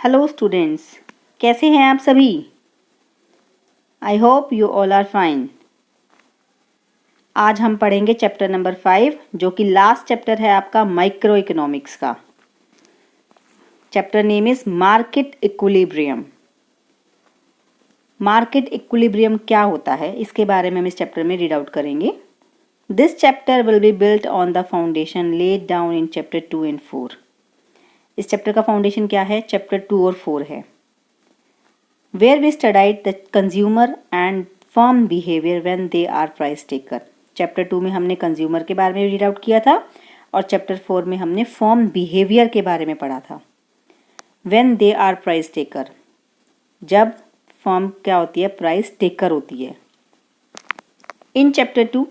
Hello students, कैसे हैं आप सभी? I hope you all are fine. आज हम पढ़ेंगे चैप्टर नंबर 5 जो कि लास्ट चैप्टर है आपका माइक्रो इकोनॉमिक्स का। Chapter name is market equilibrium. Market equilibrium क्या होता है इसके बारे में हम इस चैप्टर में रीड आउट करेंगे। This chapter will be built on the foundation laid down in chapter 2 and 4। इस चैप्टर का फाउंडेशन क्या है? चैप्टर 2 और 4 है। Where we studied the consumer and firm behavior when they are price taker। Chapter 2 में हमने consumer के बारे में रीड आउट किया था और चैप्टर 4 में हमने फर्म बिहेवियर के बारे में पढ़ा था। When they are price taker, जब फर्म क्या होती है? प्राइस टेकर होती है। In chapter 2,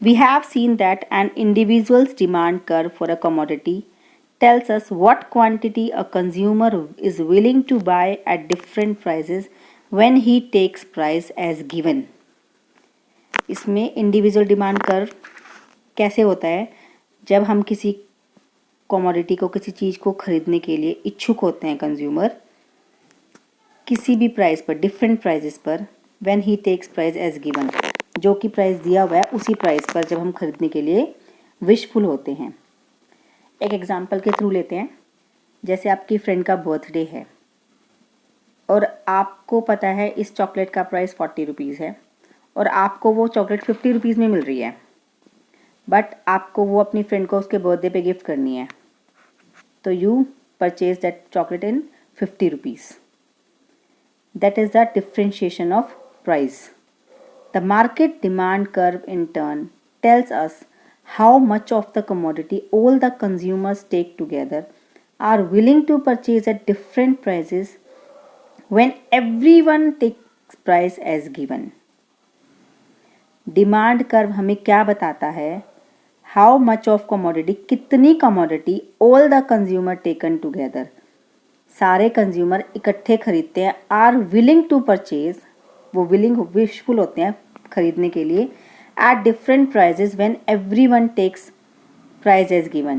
we have seen that an individual's demand curve for a commodity tells us what quantity a consumer is willing to buy at different prices when he takes price as given। इसमें individual demand curve कैसे होता है? जब हम किसी commodity को, किसी चीज़ को खरीदने के लिए इच्छुक होते हैं कंज्यूमर, किसी भी प्राइस पर, डिफरेंट प्राइजेस पर, when he takes price as given, जो कि प्राइस दिया हुआ है उसी प्राइस पर जब हम खरीदने के लिए विशफुल होते हैं। एक एग्जांपल के थ्रू लेते हैं। जैसे आपकी फ्रेंड का बर्थडे है और आपको पता है इस चॉकलेट का प्राइस 40 रुपीज़ है और आपको वो चॉकलेट 50 रुपीज़ में मिल रही है, बट आपको वो अपनी फ्रेंड को उसके बर्थडे पे गिफ्ट करनी है, तो you purchase that chocolate in 50 rupees. That is the differentiation of price. The market demand curve in turn tells us how much of the commodity all the consumers take together are willing to purchase at different prices when everyone takes price as given। Demand curve हमें क्या बताता है? How much of commodity, कितनी commodity, all the consumer taken together, सारे consumer इकट्ठे खरीदते हैं, are willing to purchase, वो विलिंग, विशफुल होते हैं खरीदने के लिए, at different prices when everyone takes price as given।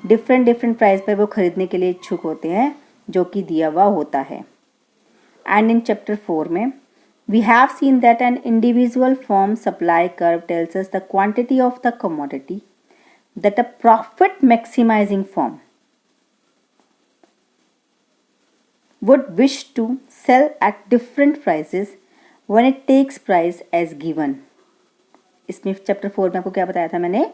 different price पर वो खरीदने के लिए इच्छुक होते हैं जो कि दिया हुआ होता है। एंड इन चैप्टर 4 में we have seen that an individual firm supply curve tells us the quantity of the commodity that a profit maximizing firm would wish to sell at different prices when it takes price as given। इसमें chapter 4 में आपको क्या बताया था मैंने?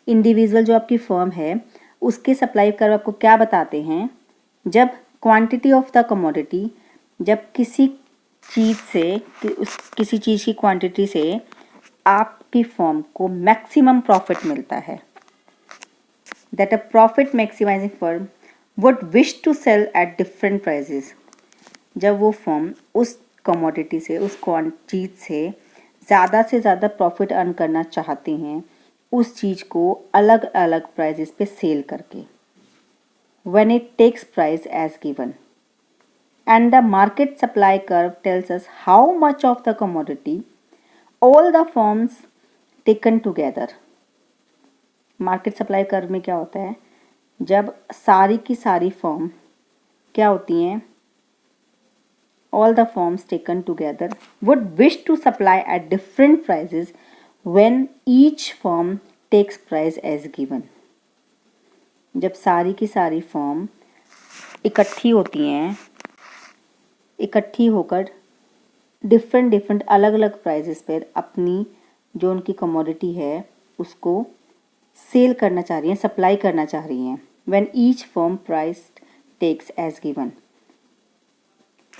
Individual जो आपकी firm है उसके सप्लाई कर्व आपको क्या बताते हैं? जब क्वांटिटी ऑफ द कमोडिटी, जब किसी चीज़ से, किसी चीज़ की क्वांटिटी से आपकी फर्म को मैक्सिमम प्रॉफिट मिलता है। That a profit maximising firm would wish to sell at different prices. जब वो फर्म उस कमोडिटी से, उस चीज़ से ज़्यादा से ज़्यादा प्रॉफिट अर्न करना चाहते हैं उस चीज़ को अलग अलग प्राइजेस पे सेल करके, when it takes price as given. And the market supply curve tells us how much of the commodity all the firms taken together. Market supply curve में क्या होता है? जब सारी की सारी फर्म क्या होती हैं? all the firms taken together would wish to supply at different prices when each firm takes price as given। जब सारी की सारी फर्म इकट्ठी होती हैं, इकट्ठी होकर डिफरेंट अलग अलग प्राइजेस पर अपनी जो उनकी कमोडिटी है उसको सेल करना चाह रही हैं, सप्लाई करना चाह रही हैं, when each firm price takes as given।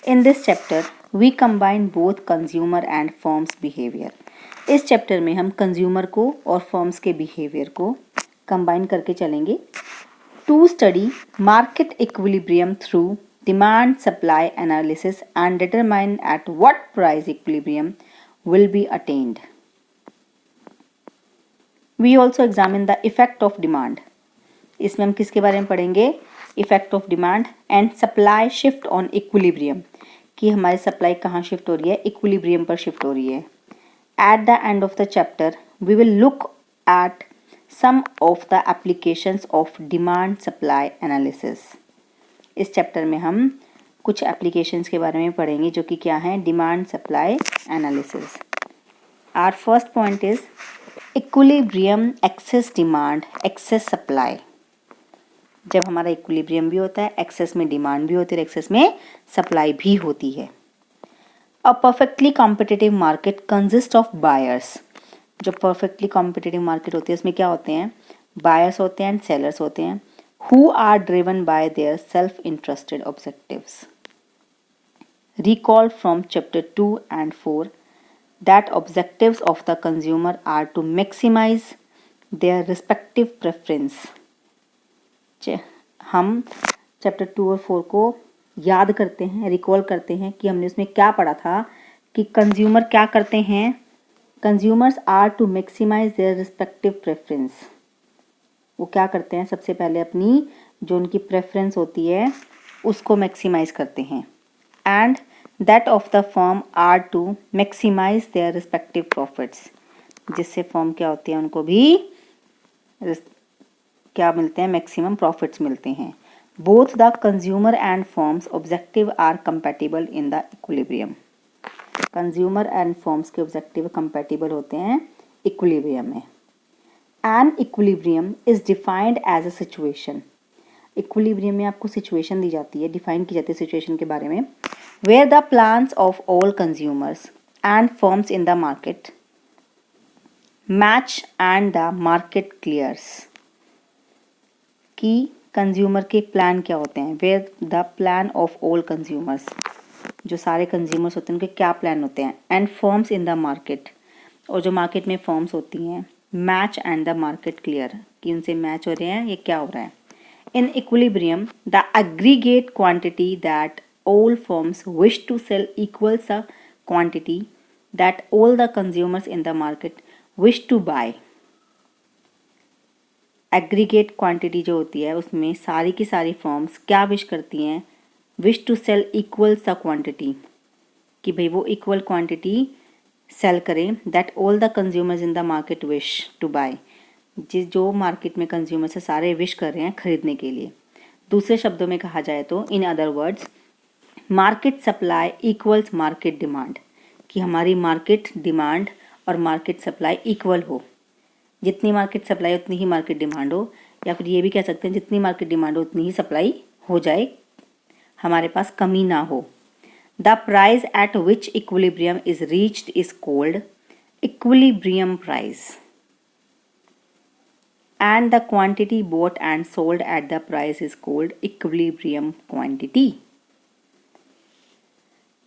In this chapter, we combine both consumer and firms behavior। इस चैप्टर में हम कंज्यूमर को और फर्म्स के बिहेवियर को कंबाइन करके चलेंगे to study market equilibrium through demand supply analysis and determine at what price equilibrium will be attained. We also examine the effect of demand. इसमें हम किसके बारे में पढ़ेंगे? Effect of demand and supply shift on equilibrium, कि हमारी supply कहाँ shift हो रही है? इक्विलिब्रियम पर शिफ्ट हो रही है। At the end of the chapter we will look at some of the applications of demand supply analysis. इस चैप्टर में हम कुछ एप्लीकेशंस के बारे में पढ़ेंगे जो कि क्या हैं, demand supply analysis. Our first point is equilibrium, excess demand, excess supply. जब हमारा इक्विलिब्रियम भी होता है, एक्सेस में डिमांड भी होती है, एक्सेस में सप्लाई भी होती है। अ perfectly competitive market consist of buyers. जो परफेक्टली कॉम्पिटिटिव मार्केट होती है उसमें क्या होते हैं, बायर्स होते हैं एंड सेलर्स होते हैं, who are driven by their self interested objectives. Recall from chapter 2 and 4 that objectives of the consumer are to maximize their respective preference। हम चैप्टर 2 और 4 को याद करते हैं, रिकॉल करते हैं कि हमने उसमें क्या पढ़ा था कि कंज्यूमर क्या करते हैं, consumers are to maximise their respective preference. वो क्या करते हैं, सबसे पहले अपनी जो उनकी प्रेफरेंस होती है उसको मैक्सिमाइज करते हैं, and that of the firm are to maximise their respective profits. जिससे फर्म क्या होती है, उनको भी क्या मिलते हैं, मैक्सिमम प्रॉफिट्स मिलते हैं। Both the consumer and firms objective are compatible in the equilibrium. Consumer and firms के ऑब्जेक्टिव कंपैटिबल होते हैं इक्विलिब्रियम में। An equilibrium is defined as a situation. Equilibrium में आपको सिचुएशन दी जाती है, डिफाइन की जाती है सिचुएशन के बारे में, where the plans of all consumers and firms in the market match and the market clears. कि कंज्यूमर के प्लान क्या होते हैं, where the plan of all consumers, जो सारे कंज्यूमर्स होते हैं उनके क्या प्लान होते हैं, and firms in the market, और जो मार्केट में फर्म्स होती हैं, match and the market clear, कि उनसे मैच हो रहे हैं, ये क्या हो रहा है। In equilibrium the aggregate quantity that all firms wish to sell equals the quantity that all the consumers in the market wish to buy। Aggregate quantity जो होती है उसमें सारी की सारी फर्म्स क्या विश करती हैं, wish to sell equals the quantity, कि भाई वो इक्वल क्वांटिटी सेल करें, that all the consumers in the market wish to buy, जो मार्केट में कंज्यूमर से सारे विश कर रहे हैं खरीदने के लिए। दूसरे शब्दों में कहा जाए तो, in other words, market supply equals market demand, कि हमारी मार्केट डिमांड और मार्केट सप्लाई इक्वल हो। जितनी मार्केट सप्लाई उतनी ही मार्केट डिमांड हो, या फिर ये भी कह सकते हैं जितनी मार्केट डिमांड हो उतनी ही सप्लाई हो जाए, हमारे पास कमी ना हो। The price at which equilibrium is reached is called equilibrium price, and the quantity bought and sold at the price is called equilibrium quantity.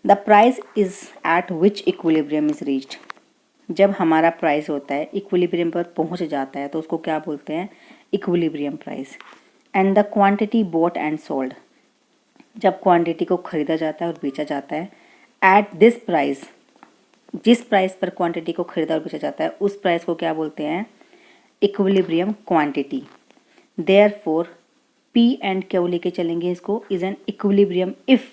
The price is at which equilibrium is reached, जब हमारा price होता है equilibrium पर पहुंच जाता है तो उसको क्या बोलते हैं, equilibrium price. And the quantity bought and sold, जब क्वांटिटी को खरीदा जाता है और बेचा जाता है, एट दिस प्राइस, जिस प्राइस पर क्वांटिटी को खरीदा और बेचा जाता है उस प्राइस को क्या बोलते हैं, equilibrium quantity. Therefore P and Q लेके चलेंगे इसको, is an equilibrium if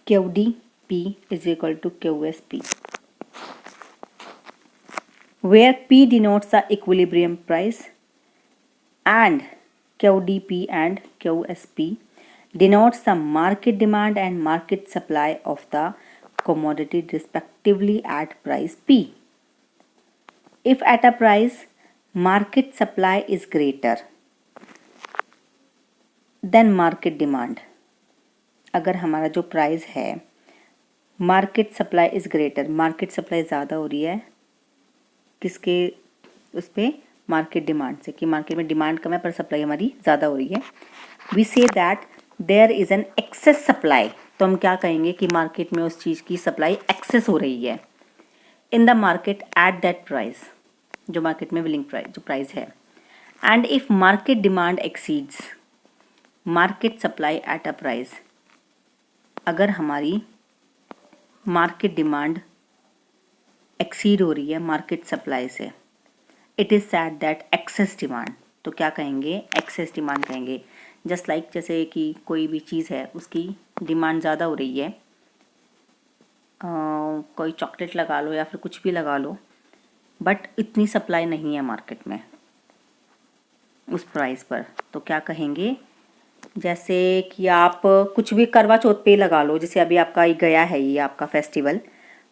QDP is equal to QSP, where P denotes the equilibrium price and QDP and QSP denotes the market demand and market supply of the commodity respectively at price P. If at a price market supply is greater than market demand, अगर हमारा जो price है market supply is greater, market supply ज़्यादा हो रही है किसके, उस पर मार्केट डिमांड से, कि मार्केट में डिमांड कम है पर सप्लाई हमारी ज़्यादा हो रही है, we see that there is an excess supply, तो हम क्या कहेंगे कि मार्केट में उस चीज़ की सप्लाई एक्सेस हो रही है, इन the market at that price, जो मार्केट में विलिंग प्राइस, जो प्राइस है। And if market demand exceeds market supply at a price, अगर हमारी मार्केट डिमांड एक्सीड हो रही है मार्केट सप्लाई से, it is sad that excess demand, तो क्या कहेंगे, एक्सेस डिमांड कहेंगे। जस्ट लाइक जैसे कि कोई भी चीज़ है उसकी डिमांड ज़्यादा हो रही है, कोई चॉकलेट लगा लो या फिर कुछ भी लगा लो, बट इतनी सप्लाई नहीं है मार्केट में उस प्राइस पर, तो क्या कहेंगे, जैसे कि आप कुछ भी करवा चौथ पे लगा लो, जैसे अभी आपका ये गया है ये आपका फेस्टिवल,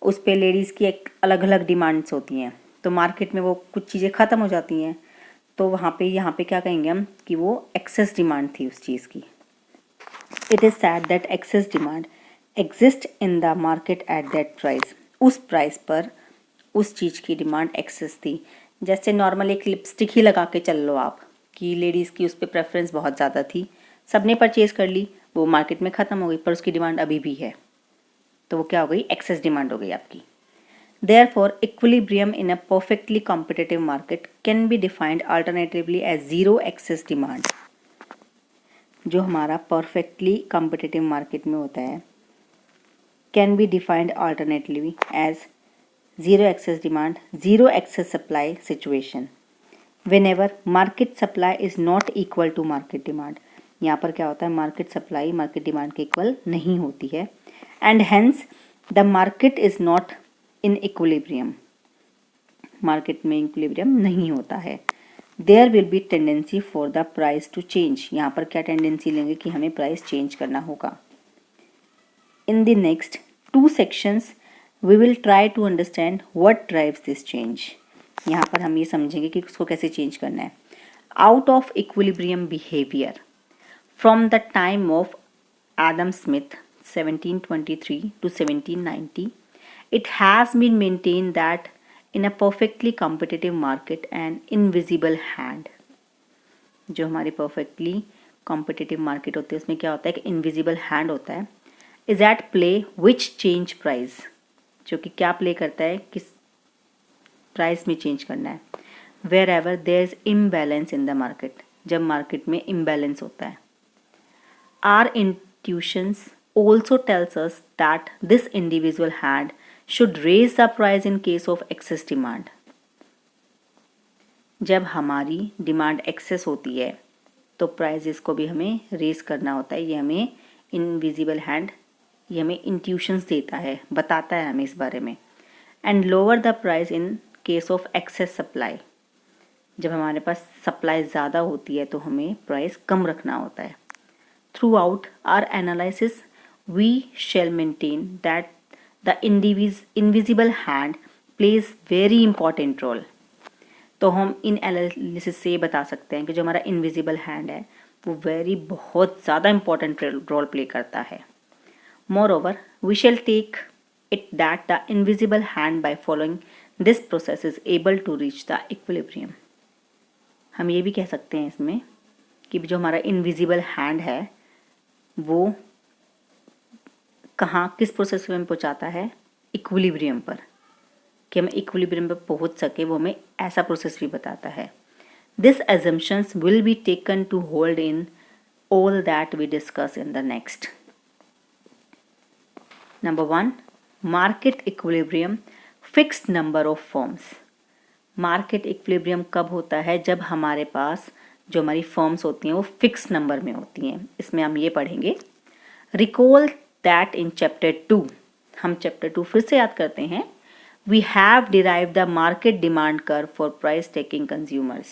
उस पे लेडीज़ की एक अलग अलग डिमांड्स होती हैं, तो मार्केट में वो कुछ चीज़ें ख़त्म हो जाती हैं, तो वहाँ पे यहाँ पे क्या कहेंगे हम कि वो एक्सेस डिमांड थी उस चीज़ की। It is sad that excess demand exist in the market at that price. उस प्राइस पर उस चीज़ की डिमांड एक्सेस थी। जैसे नॉर्मल एक लिपस्टिक ही लगा के चल लो आप, कि लेडीज़ की उस पर प्रेफरेंस बहुत ज़्यादा थी, सबने परचेज़ कर ली, वो मार्केट में ख़त्म हो गई, पर उसकी डिमांड अभी भी है, तो वो क्या हो गई, एक्सेस डिमांड हो गई आपकी। Therefore, equilibrium in a perfectly competitive market can be defined alternatively as zero excess demand। जो हमारा perfectly competitive market में होता है can be defined alternatively as zero excess demand, zero excess supply situation whenever market supply is not equal to market demand। यहाँ पर क्या होता है, मार्केट सप्लाई मार्केट डिमांड के इक्वल नहीं होती है, and hence the market is not in equilibrium, market में इक्विलिब्रियम नहीं होता है। There will be tendency for the price to change. यहाँ पर क्या टेंडेंसी लेंगे कि हमें प्राइस चेंज करना होगा। In the next 2 sections we will try to understand what drives this change. यहाँ पर हम ये समझेंगे कि उसको कैसे चेंज करना है। Out of equilibrium behaviour from the time of Adam Smith 1723 to 1790, it has been maintained that in a perfectly competitive market an invisible hand, जो हमारी perfectly competitive market होती है उसमें क्या होता है कि invisible hand होता है, is at play which change price, जो कि क्या प्ले करता है, किस प्राइस में चेंज करना है। wherever there is imbalance in the market, जब मार्केट में imbalance होता है। Our intuitions also tells us that this individual hand should raise the price in case of excess demand। जब हमारी डिमांड एक्सेस होती है तो प्राइजेस को भी हमें रेज करना होता है। ये हमें इनविजिबल हैंड, ये हमें इंट्यूशंस देता है, बताता है हमें इस बारे में। And lower the price in case of access supply, जब हमारे पास सप्लाई ज़्यादा होती है तो हमें प्राइस कम रखना होता है। Throughout our analysis, we shall maintain that the invisible hand plays very important role। तो हम इन एनालिसिस से बता सकते हैं कि जो हमारा इनविजिबल हैंड है वो बहुत ज़्यादा इंपॉर्टेंट रोल प्ले करता है। Moreover, we shall take it that the invisible hand by following this process is able to reach the equilibrium। हम ये भी कह सकते हैं इसमें कि जो हमारा इनविजिबल हैंड है वो कहाँ किस प्रोसेस में पहुँचाता है, इक्विलिब्रियम पर, कि हम इक्विलिब्रियम पर पहुँच सके, वो हमें ऐसा प्रोसेस भी बताता है। This assumptions will be taken to hold in all that we discuss in the next. Number 1, market equilibrium, fixed number of firms. Market equilibrium कब होता है, जब हमारे पास जो हमारी फॉर्म्स होती हैं वो फिक्स नंबर में होती हैं। इसमें हम ये पढ़ेंगे, रिकॉल दैट इन चैप्टर 2, हम चैप्टर 2 फिर से याद करते हैं, we have derived the market demand curve for price taking consumers.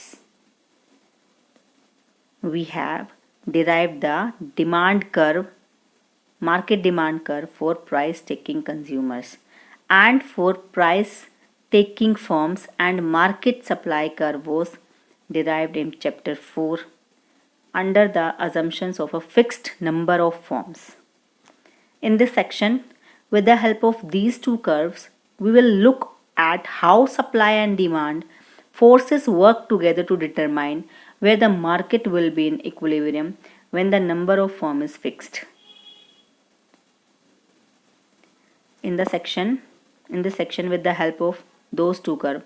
We have derived the demand curve, market demand curve for price taking consumers and for price taking firms, and market supply curve was derived in chapter 4 under the assumptions of a fixed number of firms। In this section, with the help of these two curves, we will look at how supply and demand forces work together to determine where the market will be in equilibrium when the number of firms is fixed। In this section with the help of those two curve,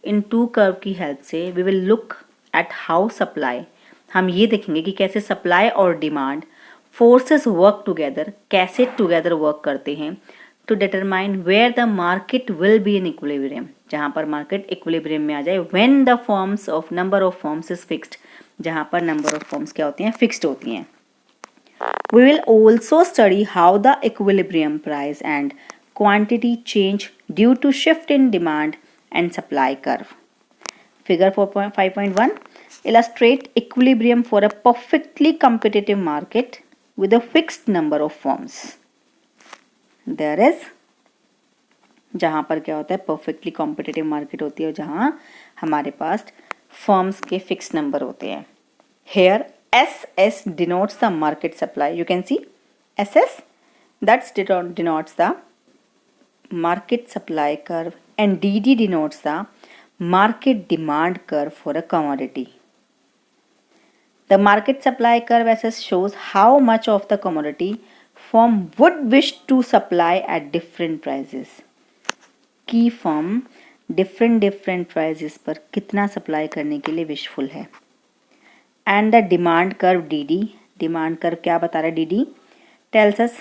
इन two curve की help से we will look at how supply, हम ये देखेंगे कि कैसे supply और demand forces work together, कैसे टुगेदर वर्क करते हैं, to determine where the market will be in equilibrium, जहाँ पर मार्केट इक्विलिब्रियम में आ जाए, when the firms of number of firms is fixed, जहाँ पर नंबर ऑफ फॉर्म्स क्या होती हैं, फिक्स्ड होती हैं। We will also study how the equilibrium price and quantity change due to shift in demand and supply curve। Figure 5.1, illustrate equilibrium for a perfectly competitive market with a fixed number of firms. There is जहाँ पर क्या होता है perfectly competitive market होती है जहाँ हमारे पास firms के फिक्स नंबर होते हैं. Here SS denotes the market supply. You can see SS that denotes the market supply curve and DD denotes the market demand curve for a commodity. The market supply curve SS shows how much of the commodity firm would wish to supply at different prices. की firm different prices पर कितना supply करने के लिए wishful है. And the demand curve DD, demand curve क्या बता रहा है DD, tells us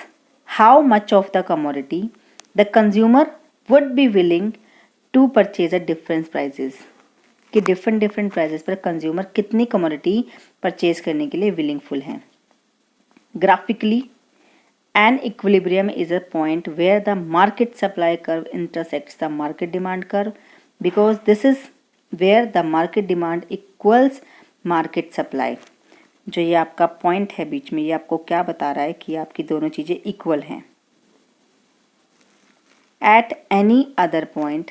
how much of the commodity the consumer would be willing to purchase at different prices. कि डिफरेंट प्राइजेस पर कंज्यूमर कितनी कमोडिटी परचेज करने के लिए विलिंगफुल हैं. Graphically an equilibrium is a point where the market supply curve intersects the market demand curve because this is where the market demand equals market supply. जो ये आपका point है बीच में, ये आपको क्या बता रहा है कि आपकी दोनों चीज़ें इक्वल हैं. At any other point,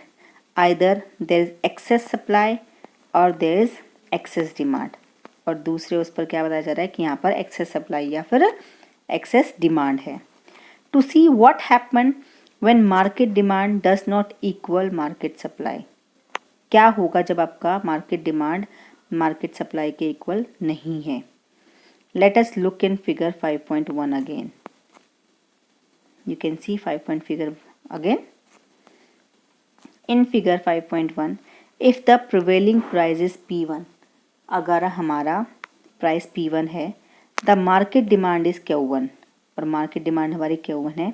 either there is excess supply or there is excess demand. और दूसरे उस पर क्या बताया जा रहा है कि यहाँ पर excess supply या फिर excess demand है. To see what happen when market demand does not equal market supply. क्या होगा जब आपका market demand market supply के equal नहीं है. Let us look in figure 5.1 again. You can see 5 figure again. In figure 5.1, if the prevailing price is P1, अगर हमारा price P1 है, the market demand is Q1 और market demand हमारी Q1 है,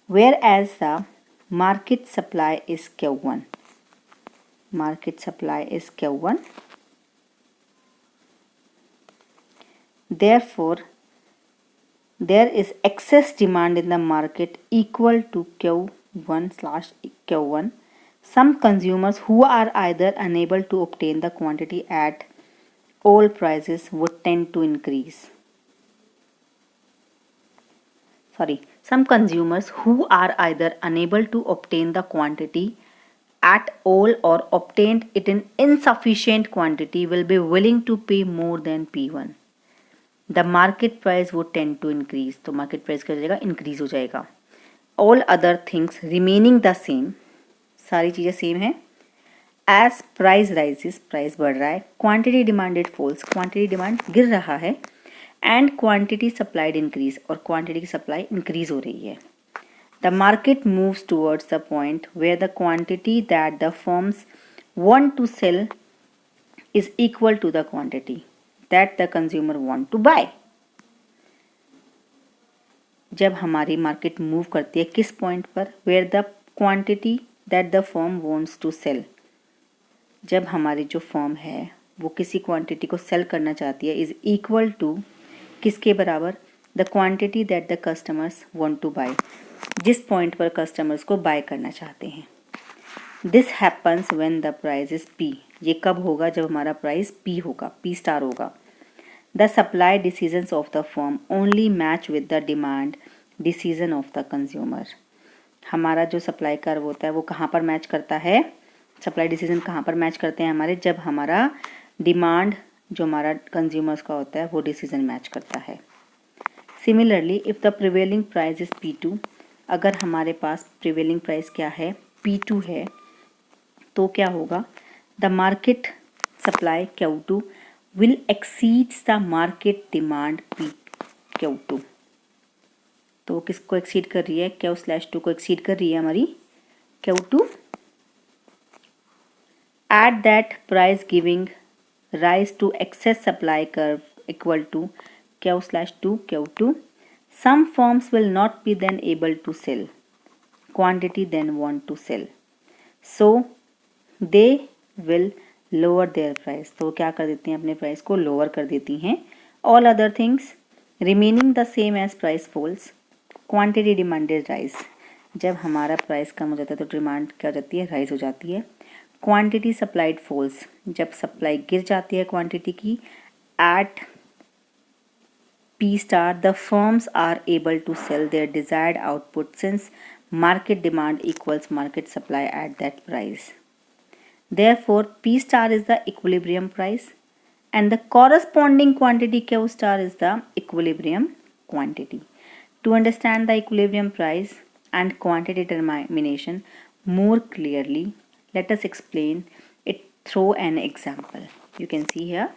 whereas the market supply is Q1. Market supply is Q1. Therefore, there is excess demand in the market equal to Q1/Q1. Some consumers who are either unable to obtain the quantity at all prices would tend to increase. Some consumers who are either unable to obtain the quantity at all or obtained it in insufficient quantity will be willing to pay more than P1. The market price would tend to increase. तो market price क्या हो जाएगा, increase हो जाएगा. All other things remaining the same, सारी चीज़ें same हैं. As price rises, price बढ़ रहा है. Quantity demanded falls, quantity demand गिर रहा है. एंड क्वांटिटी सप्लाइड इंक्रीज और क्वांटिटी की सप्लाई इंक्रीज हो रही है. The market moves towards the point where the quantity that the firms want to sell is equal to the quantity that the consumer want to buy. जब हमारी market move करती है किस point पर, where the quantity that the firm wants to sell, जब हमारी जो firm है वो किसी क्वांटिटी को सेल करना चाहती है, इज इक्वल टू किसके बराबर, the quantity that the customers want to buy, जिस पॉइंट पर कस्टमर्स को बाय करना चाहते हैं. This happens when the price is P. ये कब होगा, जब हमारा प्राइस P होगा, P स्टार होगा. The supply decisions of the firm only match with the demand decision of the consumer. हमारा जो सप्लाई कर्व होता है वो कहाँ पर मैच करता है, सप्लाई डिसीजन कहाँ पर मैच करते हैं हमारे, जब हमारा डिमांड जो हमारा कंज्यूमर्स का होता है वो डिसीजन मैच करता है. Similarly if the prevailing price is P2, अगर हमारे पास प्रिवेलिंग प्राइस क्या है P2 है, तो क्या होगा, the market supply Q2 will exceeds the market demand Q2. तो किसको एक्सीड कर रही है, Q/2 को एक्सीड कर रही है हमारी Q2. At that price giving rise to excess supply curve equal to Q/2 Q2. Some firms will not be then able to sell quantity then want to sell, so they will lower their price. तो क्या कर देती हैं, अपने price को lower कर देती हैं. All other things remaining the same as price falls. Quantity demanded rise. जब हमारा प्राइस कम हो जाता है तो डिमांड क्या हो जाती है, राइज हो जाती है. क्वांटिटी सप्लाइड फॉल्स, जब सप्लाई गिर जाती है क्वांटिटी की, eight P star the firms are able to sell their desired output since market demand equals market supply at that price. Therefore, P star is the equilibrium price and the corresponding quantity Q star is the equilibrium quantity. To understand the equilibrium price and quantity determination more clearly, let us explain it through an example. You can see here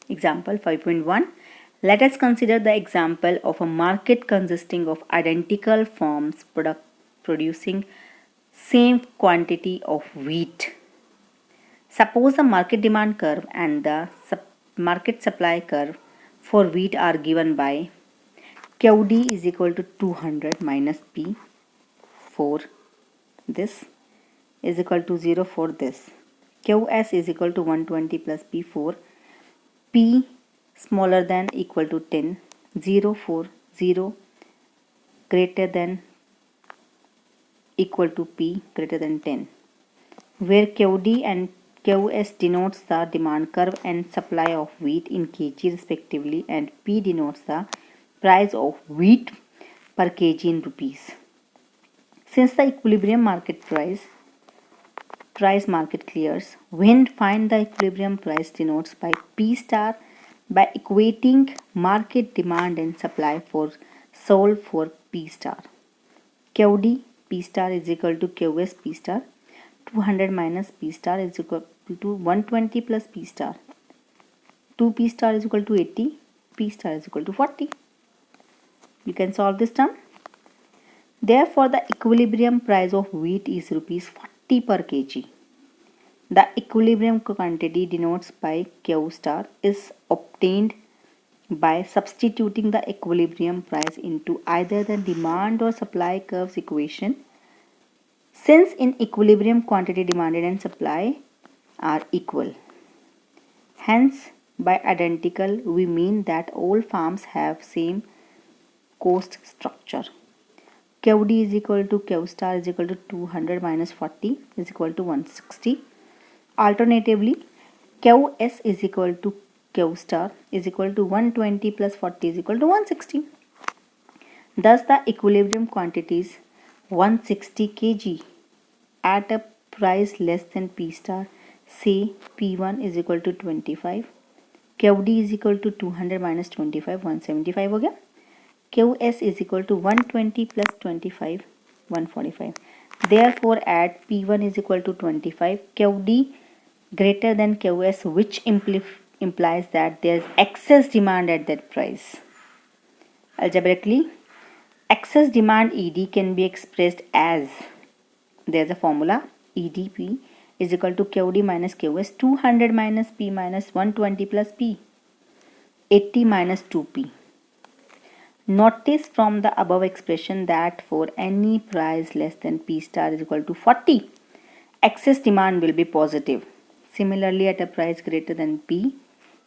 example 5.1. Let us consider the example of a market consisting of identical firms producing same quantity of wheat. Suppose the market demand curve and the market supply curve for wheat are given by QD is equal to 200 minus P for this is equal to 0 for this. QS is equal to 120 plus P for P smaller than equal to 10, 0 for 0 greater than equal to P greater than 10, where QD and QS denotes the demand curve and supply of wheat in kg respectively, and P denotes the price of wheat per kg in rupees. Since the equilibrium market price market clears, when find the equilibrium price denotes by P star by equating market demand and supply for sold for P star. QD P star is equal to QS P star. 200 minus P star is equal to 120 plus P star. 2 P star is equal to 80. P star is equal to 40. You can solve this term. Therefore, the equilibrium price of wheat is rupees 40 per kg. The equilibrium quantity denotes by Q star is obtained by substituting the equilibrium price into either the demand or supply curves equation. Since in equilibrium quantity demanded and supply are equal. Hence, by identical we mean that all farms have same cost structure. QD is equal to Q star is equal to 200 minus 40 is equal to 160. Alternatively, QS is equal to Q star is equal to 120 plus 40 is equal to 160. Thus, the equilibrium quantities 160 kg at a price less than P star, say P1 is equal to 25, QD is equal to 200 minus 25, 175 हो गया. QS is equal to 120 plus 25, 145. Therefore, at P1 is equal to 25, QD greater than QS, which implies that there is excess demand at that price. Algebraically, excess demand ED can be expressed as, there is a formula, EDP is equal to QD minus QS, 200 minus P minus 120 plus P, 80 minus 2P. Notice from the above expression that for any price less than P star is equal to 40, excess demand will be positive. Similarly, at a price greater than P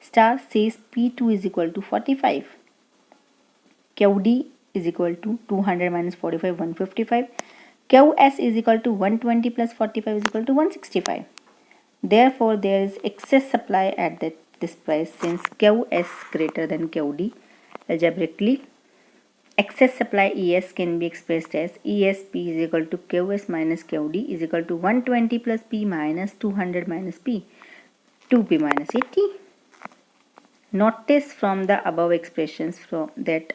star, says P2 is equal to 45. QD is equal to 200 minus 45, 155. QS is equal to 120 plus 45 is equal to 165. Therefore, there is excess supply at this price since QS greater than QD. Algebraically, excess supply ES can be expressed as ESP is equal to QS minus QD is equal to 120 plus P minus 200 minus P, 2P minus 80. Notice from the above expressions that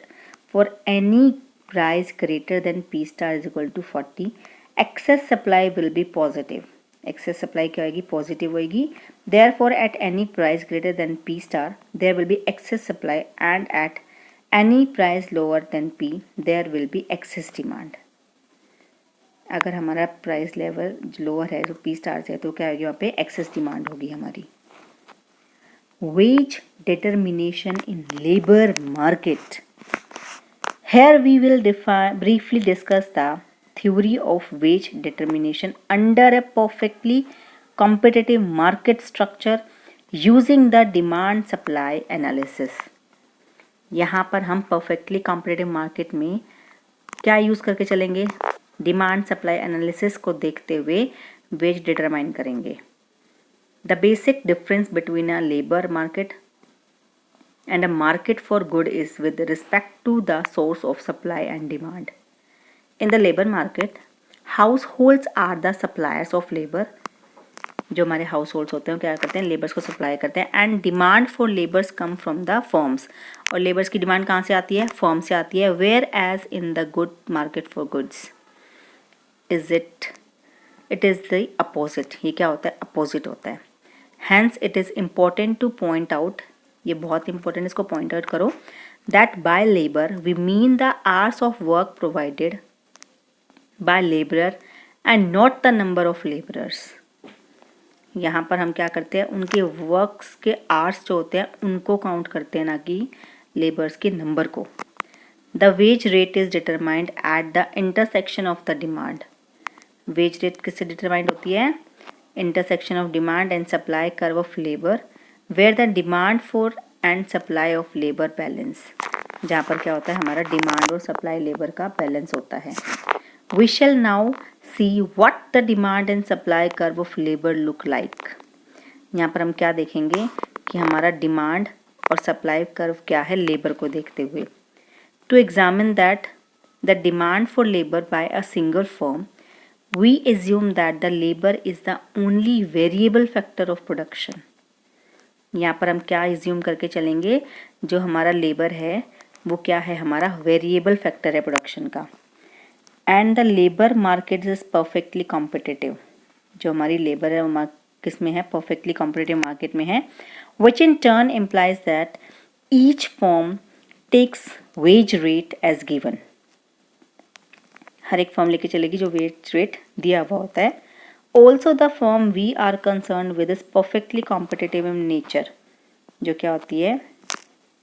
for any price greater than P star is equal to 40, excess supply will be positive. Excess supply क्या होगी? Positive होगी. Therefore, at any price greater than P star, there will be excess supply, and at any price lower than P, there will be excess demand. अगर हमारा price level lower है तो P star से, तो क्या होगी? वहाँ पे एक्सेस डिमांड होगी हमारी. Wage determination in labor market. Here we will briefly discuss the theory of wage determination under a perfectly competitive market structure using the demand supply analysis. यहाँ पर हम perfectly competitive market में क्या use करके चलेंगे? Demand supply analysis को देखते हुए वेज डिटरमाइन करेंगे। The basic difference between a labour market and a market for good is with respect to the source of supply and demand. In the labor market, households are the suppliers of labor. जो हमारे house holds होते हैं क्या करते हैं, labours को supply करते हैं। And demand for labours come from the firms, और लेबर्स की डिमांड कहाँ से आती है, फर्म से आती है। Whereas in the good market for goods it is the opposite. ये क्या होता है, अपोजिट होता है। Hence it is important to point out, ये बहुत इंपॉर्टेंट, इसको पॉइंट आउट करो, that by labour we mean the hours of work provided by labourer and not the number of labourers. यहाँ पर हम क्या करते हैं, उनके वर्क्स के आवर्स जो होते हैं उनको काउंट करते हैं, ना कि लेबर्स के नंबर को। The wage rate is determined at the intersection of the demand. Wage rate किससे डिटरमाइंड होती है, intersection of demand and supply curve of labour, where the demand for and supply of labour balance, जहाँ पर क्या होता है, हमारा demand और सप्लाई लेबर का बैलेंस होता है। We shall now see what the demand and supply curve of labour look like. यहाँ पर हम क्या देखेंगे कि हमारा डिमांड और सप्लाई कर्व क्या है लेबर को देखते हुए। To examine that the demand for labour by a single firm, we assume that the labour is the only variable factor of production. यहाँ पर हम क्या एज्यूम करके चलेंगे, जो हमारा लेबर है वो क्या है, हमारा वेरिएबल फैक्टर है प्रोडक्शन का। And the labour market is perfectly competitive, जो हमारी लेबर है वो किस में है, परफेक्टली कॉम्पिटिटिव मार्केट में है। Which in turn implies that each firm takes wage rate as given. हर एक फॉर्म लेके चलेगी जो वेज रेट दिया हुआ होता है। Also the firm we are concern with is perfectly competitive in nature, जो क्या होती है,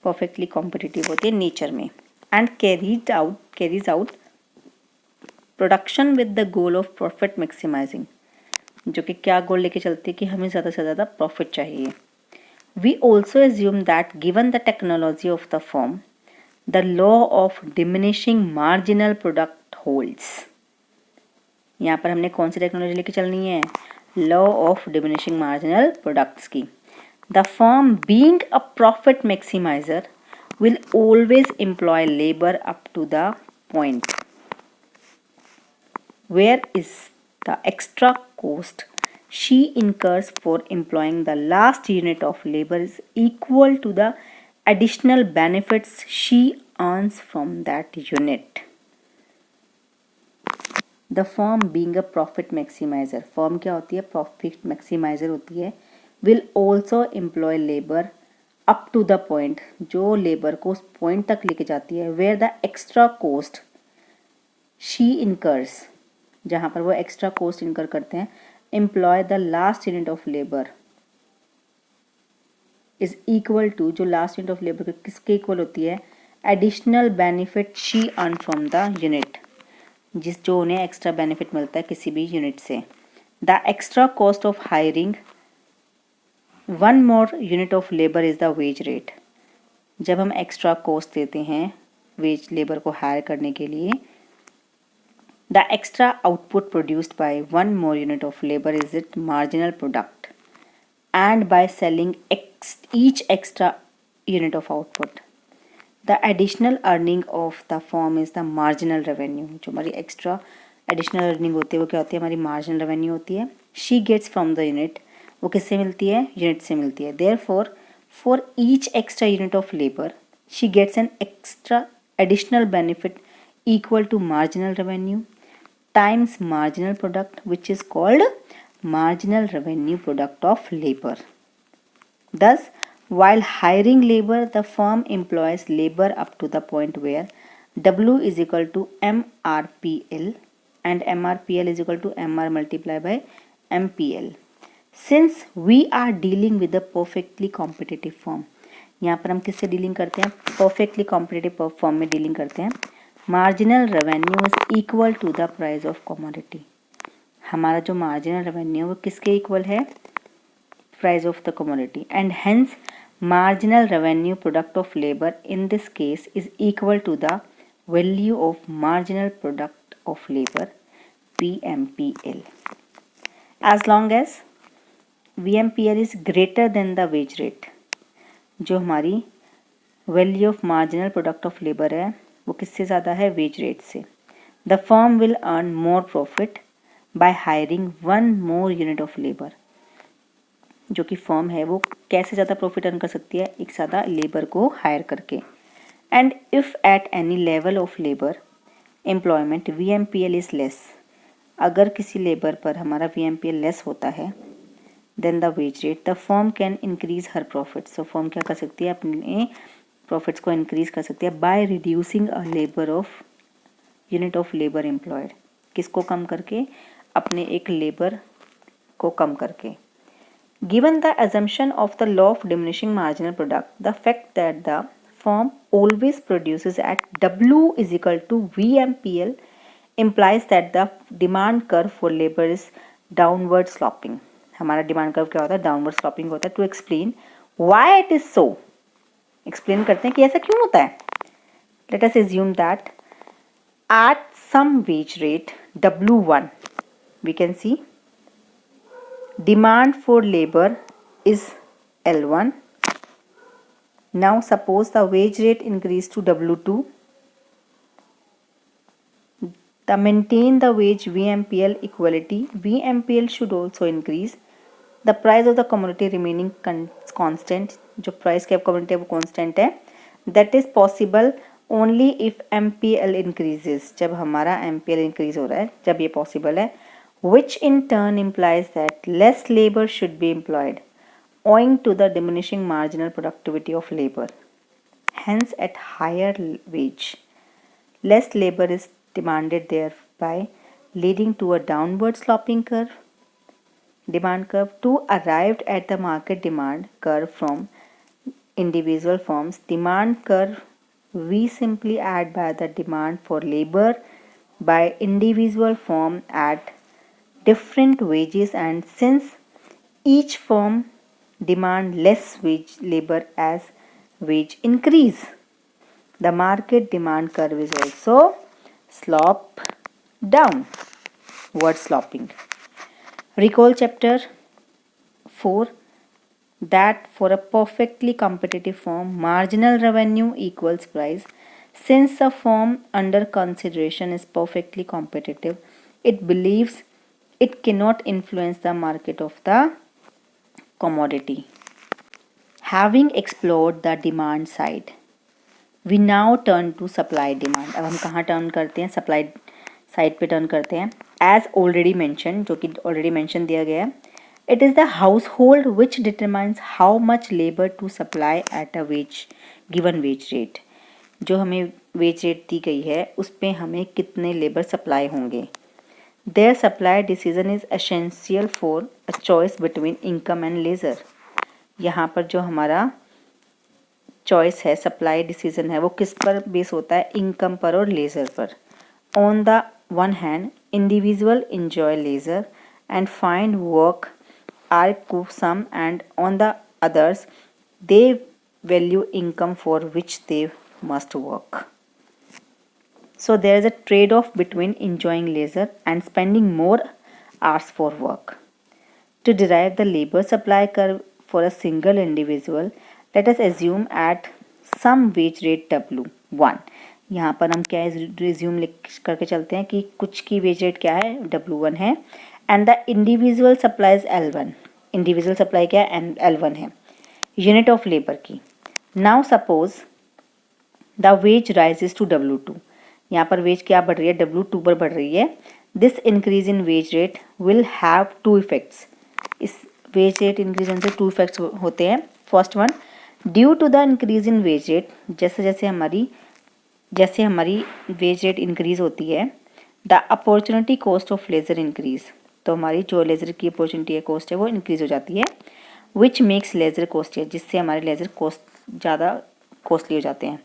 परफेक्टली कॉम्पिटिटिव होती है नेचर में। And carries out production with the goal of profit maximizing, जो कि क्या गोल लेके चलती है कि हमें ज़्यादा से ज़्यादा प्रॉफिट चाहिए। We also assume that given the technology of the firm, the law of diminishing marginal product holds. यहाँ पर हमने कौन सी टेक्नोलॉजी लेके चलनी है, law of diminishing marginal products की। The firm being a profit maximiser will always employ labour up to the point where is the extra cost she incurs for employing the last unit of labor is equal to the additional benefits she earns from that unit. The firm being a profit maximizer, firm क्या होती है, profit maximizer होती है, will also employ labor up to the point, जो labour को उस point तक लेके जाती है, where the extra cost she incurs, जहाँ पर वो एक्स्ट्रा कॉस्ट इनकर करते हैं, employ the last unit of labour is equal to, जो लास्ट यूनिट ऑफ लेबर किसके इक्वल होती है, additional benefit she earn from the unit, जो उन्हें एक्स्ट्रा बेनिफिट मिलता है किसी भी यूनिट से। The extra cost of hiring one more unit of labour is the wage rate. जब हम एक्स्ट्रा कॉस्ट देते हैं वेज लेबर को हायर करने के लिए, the extra output produced by one more unit of labor is its marginal product, and by selling each extra unit of output, the additional earning of the firm is the marginal revenue। जो हमारी extra additional earning होती है वो क्या होती है, हमारी marginal revenue होती है। she gets from the unit, वो किससे मिलती है, यूनिट से मिलती है। therefore for each extra unit of labor she gets an extra additional benefit equal to marginal revenue times marginal product, which is called marginal revenue product of labor. Thus, while hiring labor, the firm employs labor up to the point where W is equal to MRPL and MRPL is equal to MR multiplied by MPL. Since we are dealing with a perfectly competitive firm, यहाँ पर हम किससे dealing करते हैं, perfectly competitive form में dealing करते हैं। Marginal revenue is equal to the price of commodity, हमारा जो मार्जिनल रेवेन्यू वो किसके इक्वल है, price of the commodity. And hence marginal revenue product of labour in this case is equal to the value of marginal product of labour PMPL। As long as VMPL is greater than the wage rate, जो हमारी value of marginal product of labour है वो किससे ज़्यादा है, wage rate से, the firm will earn more profit by hiring one more unit of labour. जो कि फर्म है वो कैसे ज़्यादा प्रॉफिट अर्न कर सकती है, एक ज़्यादा लेबर को हायर करके। And if at any level of labour employment VMPL is less, अगर किसी लेबर पर हमारा VMPL लेस होता है then the wage rate, the firm can increase her profits. तो फर्म क्या कर सकती है, अपने प्रॉफिट्स को इंक्रीज कर सकती है by reducing a labour of unit of labour employed. किसको कम करके, अपने एक लेबर को कम करके। Given the assumption of the law of diminishing marginal product, the fact that the firm always produces at W is equal to VMPL implies that the demand curve for labor is downward sloping. हमारा demand curve क्या होता है, downward sloping होता है। To explain why it is so, explain करते हैं कि ऐसा क्यों होता है। Let us assume that at some wage rate W1 we can see demand for labor is L1. Now suppose the wage rate increase to W2. To maintain the wage VMPL equality, VMPL should also increase. The price of the commodity remaining constant, जो price cap commodity है वो constant है, that is possible only if MPL increases, जब हमारा MPL increase हो रहा है, जब ये possible है, which in turn implies that less labor should be employed owing to the diminishing marginal productivity of labor. Hence, at higher wage, less labor is demanded, thereby leading to a downward sloping curve, demand curve. To arrive at the market demand curve from individual firms, demand curve we simply add by the demand for labor by individual firm at different wages, and since each firm demand less wage labor as wage increase, the market demand curve is also slope down, word sloping. Recall chapter 4 that for a perfectly competitive firm, marginal revenue equals price. Since a firm under consideration is perfectly competitive, it believes it cannot influence the market of the commodity. Having explored the demand side, we now turn to supply demand. अब हम कहाँ turn करते हैं, supply side पे turn करते हैं। As already mention, जो कि ऑलरेडी मैंशन दिया गया है, it is the household which determines how much labour to supply at a wage given wage rate. जो हमें वेज रेट दी गई है उस पर हमें कितने लेबर सप्लाई होंगे। Their supply decision is essential for a choice between income and leisure. यहाँ पर जो हमारा चॉइस है, सप्लाई डिसीजन है, वो किस पर बेस होता है, इनकम पर और लेजर पर। On the one hand individual enjoy leisure and find work irksome, and on the others they value income for which they must work. So there is a trade-off between enjoying leisure and spending more hours for work. To derive the labor supply curve for a single individual, let us assume at some wage rate W1. यहाँ पर हम क्या resume करके चलते हैं कि कुछ की वेज रेट क्या है, W1 है, and the individual supply L1. Individual supply क्या है, L1 है, यूनिट ऑफ लेबर की. Now suppose the wage rises to W2. यहाँ पर वेज क्या बढ़ रही है, W2 पर बढ़ रही है. This increase in wage rate will have two effects. इस वेज रेट इंक्रीज होने से टू इफेक्ट्स होते हैं. First one, due to the increase in wage rate, जैसे हमारी वेज रेट इंक्रीज होती है, the opportunity cost of leisure increase. तो हमारी जो लेजर की अपॉर्चुनिटी है, कॉस्ट है, वो इंक्रीज हो जाती है. विच मेक्स लेजर कॉस्टली, जिससे हमारे लेजर कॉस्ट ज़्यादा कॉस्टली हो जाते हैं.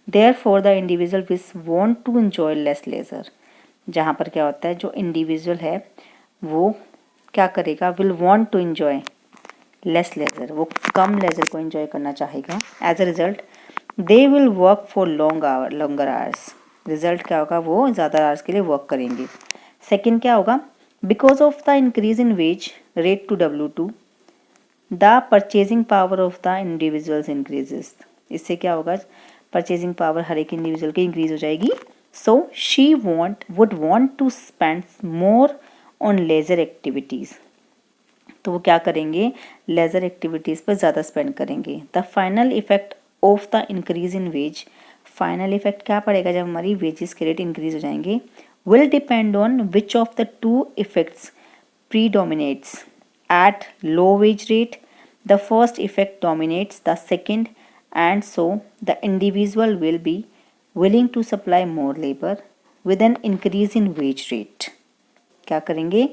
Therefore the individual will want to enjoy less leisure. जहाँ पर क्या होता है, जो इंडिविजुअल है वो क्या करेगा, will want to enjoy less leisure, वो कम लेजर को इन्जॉय करना चाहेगा. As a result they will work for longer hours. Result क्या होगा, वो ज़्यादा आवर्स के लिए वर्क करेंगे. सेकेंड क्या होगा, because of the increase in wage rate to W2 the purchasing power of the individuals increases. इससे क्या होगा, परचेजिंग पावर हर एक इंडिविजुअल की इंक्रीज हो जाएगी। So she would want to spend more on leisure activities. तो वो क्या करेंगे, लेजर एक्टिविटीज़ पर ज़्यादा स्पेंड करेंगे। The final effect of the increase in wage, final effect क्या पड़ेगा जब हमारी वेजेस के रेट इंक्रीज हो जाएंगे, will depend on which of the two effects predominates at low wage rate. The first effect dominates the second, and so the individual will be willing to supply more labor with an increase in wage rate. क्या करेंगे,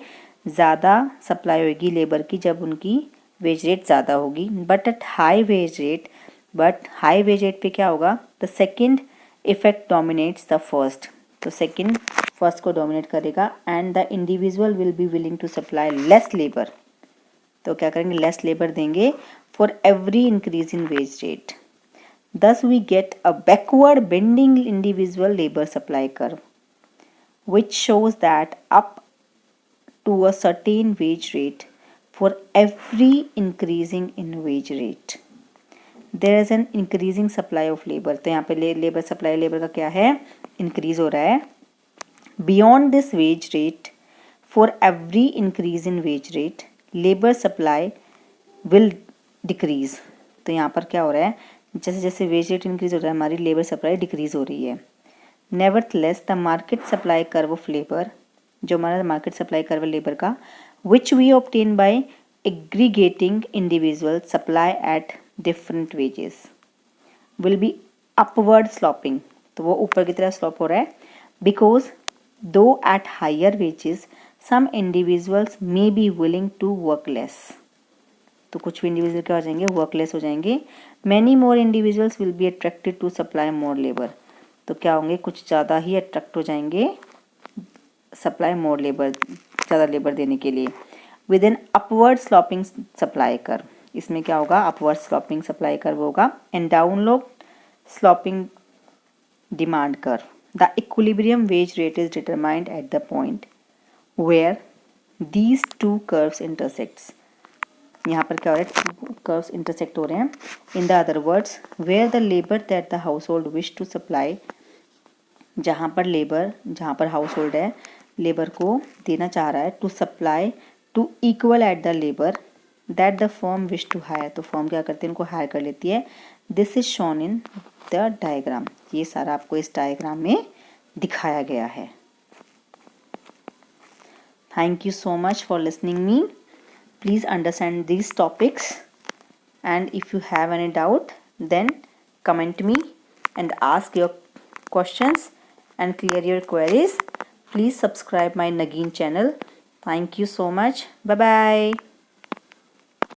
ज़्यादा supply होगी labour की जब उनकी veg rate ज़्यादा होगी, but at high wage rate, but high wage rate पे क्या होगा, the second effect dominates the first, तो सेकेंड फर्स्ट को डोमिनेट करेगा, and the individual will be willing to supply less labour, तो क्या करेंगे, लेस लेबर देंगे for every increase in wage rate. Thus we get a backward bending individual labour supply curve which shows that up to a certain wage rate for every increasing in wage rate there is an increasing supply of labor। तो यहाँ पे labour supply labour का क्या है, increase हो रहा है। Beyond this wage rate for every increase in wage rate labour supply will decrease. तो यहाँ पर क्या हो रहा है, जैसे जैसे वेज रेट इंक्रीज हो रहा है हमारी लेबर सप्लाई डिक्रीज हो रही है। Nevertheless the market supply curve of labour, जो हमारा मार्केट सप्लाई कर्व लेबर का, which we obtain by aggregating individual supply at different wages, will be upward sloping. तो वो ऊपर की तरफ स्लॉप हो रहा है, because though at higher wages some individuals may be willing to work less. तो कुछ भी इंडिविजुअल क्या हो जाएंगे, वर्कलेस हो जाएंगे। Many more individuals will be attracted to supply more labour, तो क्या होंगे, कुछ ज़्यादा ही अट्रैक्ट हो जाएंगे सप्लाई मोर लेबर, ज़्यादा लेबर देने के लिए। With an upward sloping supply curve, इसमें क्या होगा, अपवर्ड स्लॉपिंग सप्लाई कर्व होगा, and downward sloping demand curve. The equilibrium wage rate is determined at the point where these two curves intersects. यहाँ पर क्या हो रहा है, टू कर्व्स इंटरसेक्ट हो रहे हैं। In the other words, where the labour that the household wish to supply, जहाँ पर हाउस होल्ड है लेबर को देना चाह रहा है, to supply to equal at the labour that the firm wish to hire, तो फर्म क्या करती है, उनको हायर कर लेती है। This is shown in the diagram, ये सारा आपको इस डायग्राम में दिखाया गया है। Thank you so much for listening me. Please understand these topics, and if you have any doubt then comment me and ask your questions and clear your queries. Please subscribe my Nagin channel. Thank you so much. Bye bye.